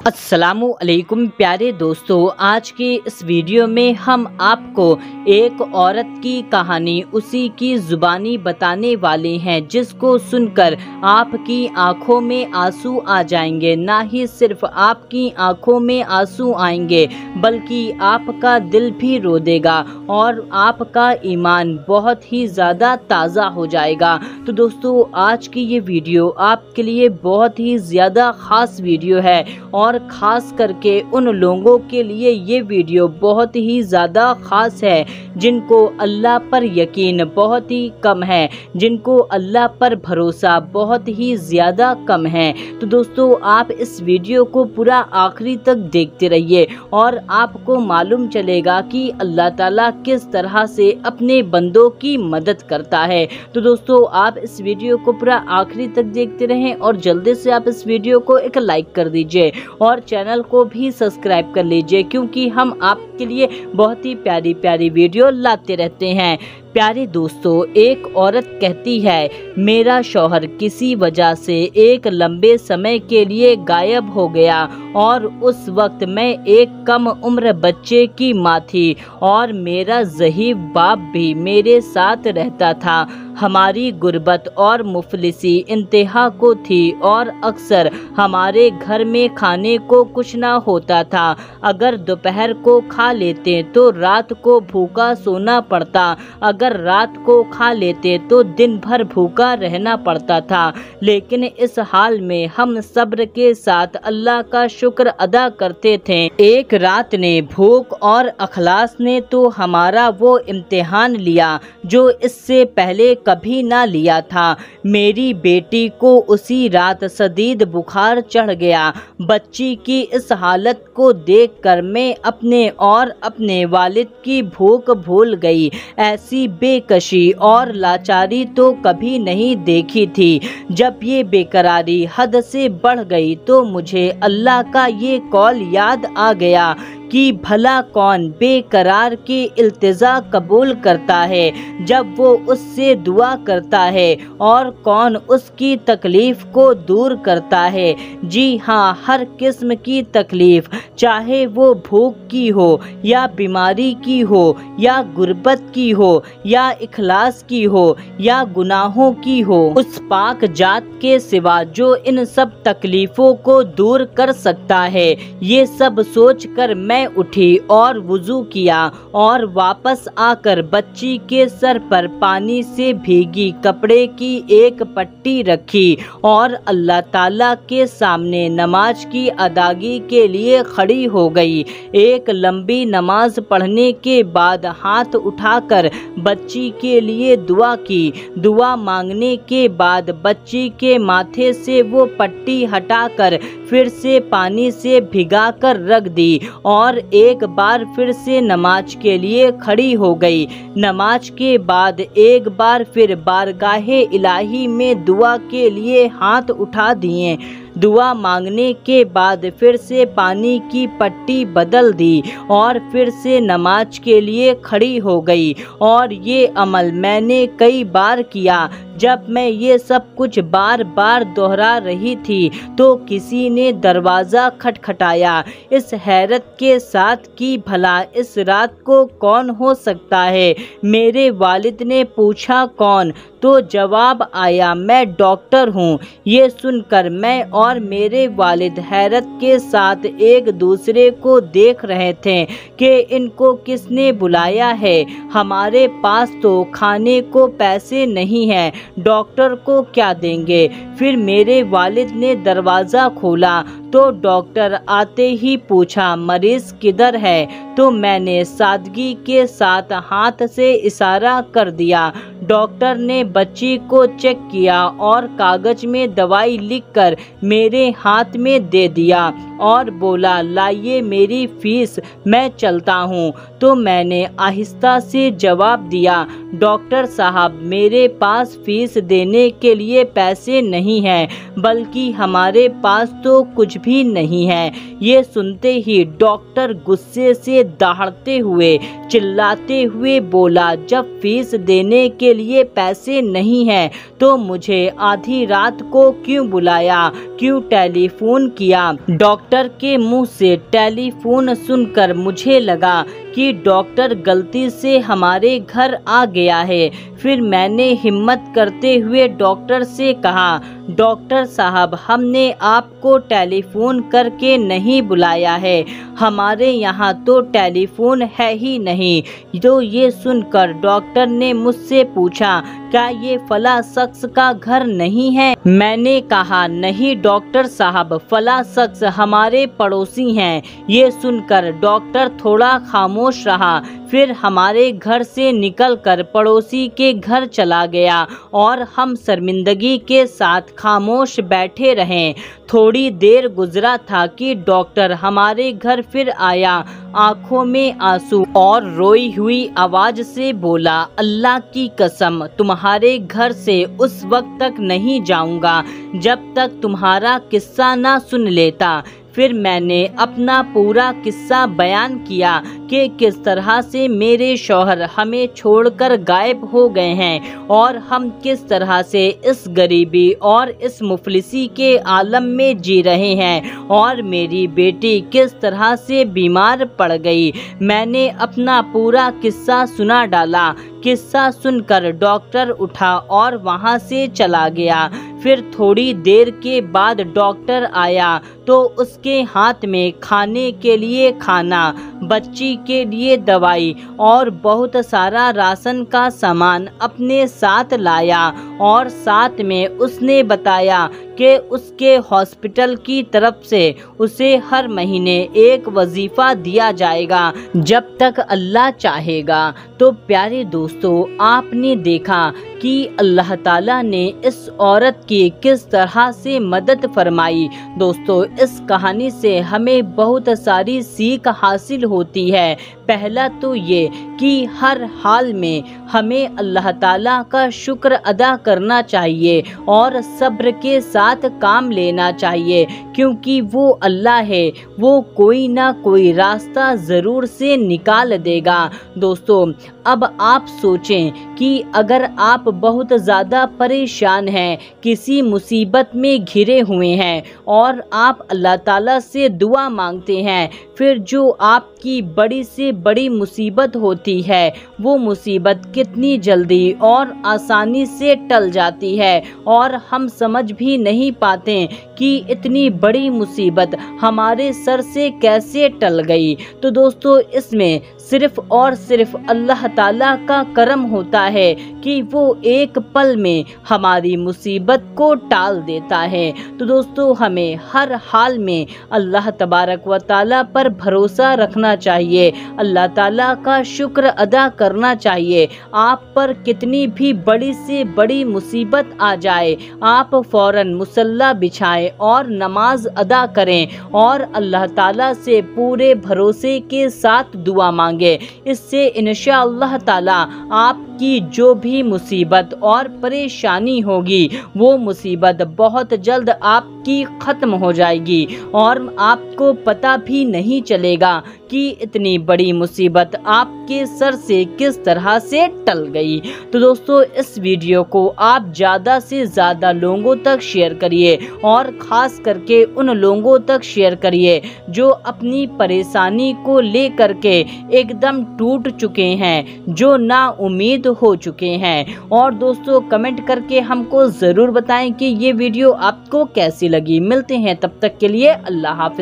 अस्सलामु अलैकुम प्यारे दोस्तों, आज के इस वीडियो में हम आपको एक औरत की कहानी उसी की ज़ुबानी बताने वाले हैं जिसको सुनकर आपकी आंखों में आंसू आ जाएंगे। ना ही सिर्फ आपकी आंखों में आंसू आएंगे बल्कि आपका दिल भी रो देगा और आपका ईमान बहुत ही ज़्यादा ताज़ा हो जाएगा। तो दोस्तों, आज की ये वीडियो आपके लिए बहुत ही ज़्यादा ख़ास वीडियो है और खास करके उन लोगों के लिए ये वीडियो बहुत ही ज़्यादा ख़ास है जिनको अल्लाह पर यकीन बहुत ही कम है, जिनको अल्लाह पर भरोसा बहुत ही ज़्यादा कम है। तो दोस्तों, आप इस वीडियो को पूरा आखिरी तक देखते रहिए और आपको मालूम चलेगा कि अल्लाह ताला किस तरह से अपने बंदों की मदद करता है। तो दोस्तों, आप इस वीडियो को पूरा आखिरी तक देखते रहें और जल्दी से आप इस वीडियो को एक लाइक कर दीजिए और चैनल को भी सब्सक्राइब कर लीजिए, क्योंकि हम आपके लिए बहुत ही प्यारी प्यारी वीडियो लाते रहते हैं। प्यारे दोस्तों, एक औरत कहती है, मेरा शौहर किसी वजह से एक लंबे समय के लिए गायब हो गया और उस वक्त मैं एक कम उम्र बच्चे की माँ थी और मेरा ज़ईफ़ बाप भी मेरे साथ रहता था। हमारी गुर्बत और मुफलिसी इंतहा को थी और अक्सर हमारे घर में खाने को कुछ ना होता था। अगर दोपहर को खा लेते तो रात को भूखा सोना पड़ता, अगर रात को खा लेते तो दिन भर भूखा रहना पड़ता था। लेकिन इस हाल में हम सब्र के साथ अल्लाह का शुक्र अदा करते थे। एक रात ने भूख और अखलास ने तो हमारा वो इम्तिहान लिया जो इससे पहले कभी ना लिया था। मेरी बेटी को उसी रात शदीद बुखार चढ़ गया। बच्ची की इस हालत को देखकर मैं अपने और अपने वालिद की भूख भूल गई। ऐसी बेकशी और लाचारी तो कभी नहीं देखी थी। जब ये बेकरारी हद से बढ़ गई तो मुझे अल्लाह का ये कौल याद आ गया कि भला कौन बेकरार की इल्तिजा कबूल करता है जब वो उससे दुआ करता है, और कौन उसकी तकलीफ़ को दूर करता है। जी हाँ, हर किस्म की तकलीफ़, चाहे वो भूख की हो या बीमारी की हो या गुर्बत की हो या इखलास की हो या गुनाहों की हो, उस पाक जात के सिवा जो इन सब तकलीफ़ों को दूर कर सकता है। ये सब सोचकर मैं उठी और वुज़ू किया और वापस आकर बच्ची के सर पर पानी से भीगी कपड़े की एक पट्टी रखी और अल्लाह ताला के सामने नमाज की अदायगी के लिए खड़ी हो गई। एक लंबी नमाज पढ़ने के बाद हाथ उठाकर बच्ची के लिए दुआ की। दुआ मांगने के बाद बच्ची के माथे से वो पट्टी हटाकर फिर से पानी से भिगाकर रख दी और एक बार फिर से नमाज के लिए खड़ी हो गई। नमाज के बाद एक बार फिर बारगाहे इलाही में दुआ के लिए हाथ उठा दिए। दुआ मांगने के बाद फिर से पानी की पट्टी बदल दी और फिर से नमाज के लिए खड़ी हो गई। और ये अमल मैंने कई बार किया। जब मैं ये सब कुछ बार बार दोहरा रही थी तो किसी ने दरवाज़ा खटखटाया। इस हैरत के साथ कि भला इस रात को कौन हो सकता है। मेरे वालिद ने पूछा कौन, तो जवाब आया मैं डॉक्टर हूँ। ये सुनकर मैं और मेरे वालिद हैरत के साथ एक दूसरे को देख रहे थे कि इनको किसने बुलाया है। हमारे पास तो खाने को पैसे नहीं हैं, डॉक्टर को क्या देंगे। फिर मेरे वालिद ने दरवाज़ा खोला तो डॉक्टर आते ही पूछा मरीज़ किधर है, तो मैंने सादगी के साथ हाथ से इशारा कर दिया। डॉक्टर ने बच्ची को चेक किया और कागज में दवाई लिखकर मेरे हाथ में दे दिया और बोला लाइए मेरी फीस, मैं चलता हूँ। तो मैंने आहिस्ता से जवाब दिया डॉक्टर साहब, मेरे पास फीस देने के लिए पैसे नहीं हैं, बल्कि हमारे पास तो कुछ भी नहीं है। ये सुनते ही डॉक्टर गुस्से से दहाड़ते हुए चिल्लाते हुए बोला, जब फीस देने के लिए पैसे नहीं हैं तो मुझे आधी रात को क्यों बुलाया, क्यों टेलीफोन किया। डॉक्टर डॉक्टर के मुंह से टेलीफोन सुनकर मुझे लगा कि डॉक्टर गलती से हमारे घर आ गया है। फिर मैंने हिम्मत करते हुए डॉक्टर से कहा, डॉक्टर साहब, हमने आपको टेलीफोन करके नहीं बुलाया है, हमारे यहाँ तो टेलीफोन है ही नहीं। तो ये सुनकर डॉक्टर ने मुझसे पूछा, क्या ये फला शख्स का घर नहीं है? मैंने कहा, नहीं डॉक्टर साहब, फला शख्स हमारे पड़ोसी हैं। ये सुनकर डॉक्टर थोड़ा खामोश रहा, फिर हमारे घर से निकलकर पड़ोसी के घर चला गया और हम शर्मिंदगी के साथ खामोश बैठे रहे। थोड़ी देर गुजरा था कि डॉक्टर हमारे घर फिर आया, आंखों में आंसू और रोई हुई आवाज से बोला, अल्लाह की कसम, तुम्हारे घर से उस वक्त तक नहीं जाऊंगा जब तक तुम्हारा किस्सा ना सुन लेता। फिर मैंने अपना पूरा किस्सा बयान किया कि किस तरह से मेरे शौहर हमें छोड़कर गायब हो गए हैं और हम किस तरह से इस गरीबी और इस मुफलिसी के आलम में जी रहे हैं और मेरी बेटी किस तरह से बीमार पड़ गई। मैंने अपना पूरा किस्सा सुना डाला। किस्सा सुनकर डॉक्टर उठा और वहां से चला गया। फिर थोड़ी देर के बाद डॉक्टर आया तो उसके हाथ में खाने के लिए खाना, बच्ची के लिए दवाई और बहुत सारा राशन का सामान अपने साथ लाया और साथ में उसने बताया कि उसके हॉस्पिटल की तरफ से उसे हर महीने एक वजीफा दिया जाएगा जब तक अल्लाह चाहेगा। तो प्यारे दोस्तों, आपने देखा कि अल्लाह ताला ने इस औरत की किस तरह से मदद फरमाई। दोस्तों, इस कहानी से हमें बहुत सारी सीख हासिल होती है। पहला तो ये कि हर हाल में हमें अल्लाह ताला का शुक्र अदा करना चाहिए और सब्र के साथ काम लेना चाहिए, क्योंकि वो अल्लाह है, वो कोई ना कोई रास्ता ज़रूर से निकाल देगा। दोस्तों, अब आप सोचें कि अगर आप बहुत ज़्यादा परेशान हैं, किसी मुसीबत में घिरे हुए हैं और आप अल्लाह ताला से दुआ मांगते हैं, फिर जो आपकी बड़ी से बड़ी मुसीबत होती है वो मुसीबत कितनी जल्दी और आसानी से टल जाती है और हम समझ भी नहीं पाते कि इतनी बड़ी मुसीबत हमारे सर से कैसे टल गई। तो दोस्तों, इसमें सिर्फ और सिर्फ अल्लाह ताला का करम होता है कि वो एक पल में हमारी मुसीबत को टाल देता है। तो दोस्तों, हमें हर हाल में अल्लाह तबारक व ताला पर भरोसा रखना चाहिए, अल्लाह ताला का शुक्र अदा करना चाहिए। आप पर कितनी भी बड़ी से बड़ी मुसीबत आ जाए, आप फौरन मुसल्ला बिछाएं और नमाज अदा करें और अल्लाह ताला से पूरे भरोसे के साथ दुआ मांगे। इससे इंशाअल्लाह ताला आपकी जो भी मुसीबत और परेशानी होगी वो मुसीबत बहुत जल्द आपकी ख़त्म हो जाएगी और आपको पता भी नहीं चलेगा कि इतनी बड़ी मुसीबत आपके सर से किस तरह से टल गई। तो दोस्तों, इस वीडियो को आप ज़्यादा से ज़्यादा लोगों तक शेयर करिए और ख़ास करके उन लोगों तक शेयर करिए जो अपनी परेशानी को लेकर के एकदम टूट चुके हैं, जो ना उम्मीद हो चुके हैं। और दोस्तों, कमेंट करके हमको ज़रूर बताएं कि ये वीडियो आपको कैसी लगी। मिलते हैं, तब तक के लिए अल्लाह हाफ़िज़।